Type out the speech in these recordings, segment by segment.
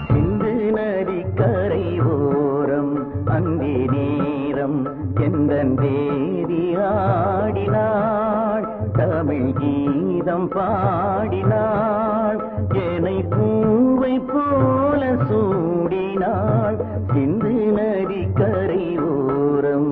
சிந்து நதி கரை ஓரம் அந்தி நேரம் எந்தன் தேவி ஆடினாள் தமிழ் கீதம் பாடினாள் என்னை பூவை போல சூடினாள் சிந்து நதி கரை ஓரம்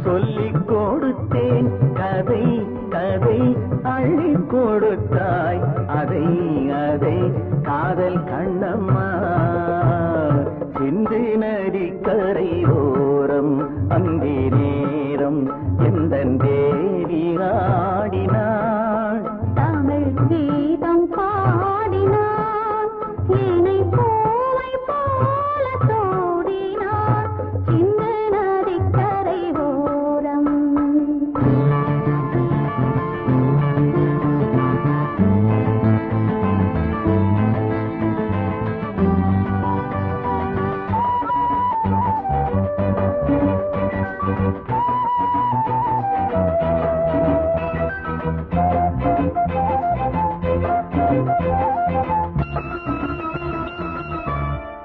சொல்லிக் கொடுத்தேன் கதை கதை அள்ளி கொடுத்தாய் அதை அதை காதல் கண்ணம்மா சிந்து நதி கரை ஓரம் அந்தி நேரம் எந்தன் தேவி ஆடினாள் தமிழ் கீதம் பாடினாள் என்னை பூவை போல சூடினாள் சிந்து நதி கரை ஓரம்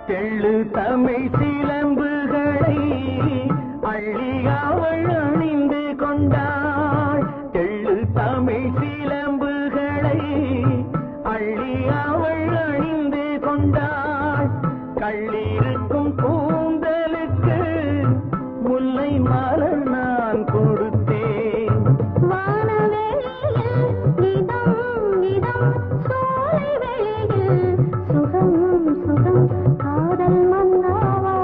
தெள்ளு தமிழ் சிலம்புகளை அள்ளி அவள் அணிந்து கொண்டாள் தெள்ளு தமிழ் சிலம்புகளை அள்ளி அவள் அணிந்து கொண்டாள் கள்ளிருக்கும் கூந்தலுக்கு முல்லை மலர் நான் கொடுத்தேன் வானவெளியில் இதம் இதம் சோலை வெளியில் சுகம் சுகம் காதல் மன்னாவா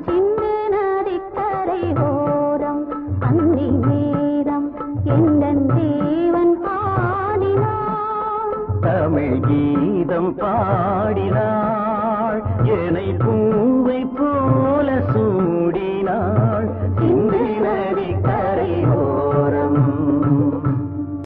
சிந்து நதி கரை ஓரம் அந்தி நேரம் எந்தன் தேவன் பாடினான் தமிழ் கீதம் பாடினாள் என்னை பூவை போல சூடினாள் சிந்து நதி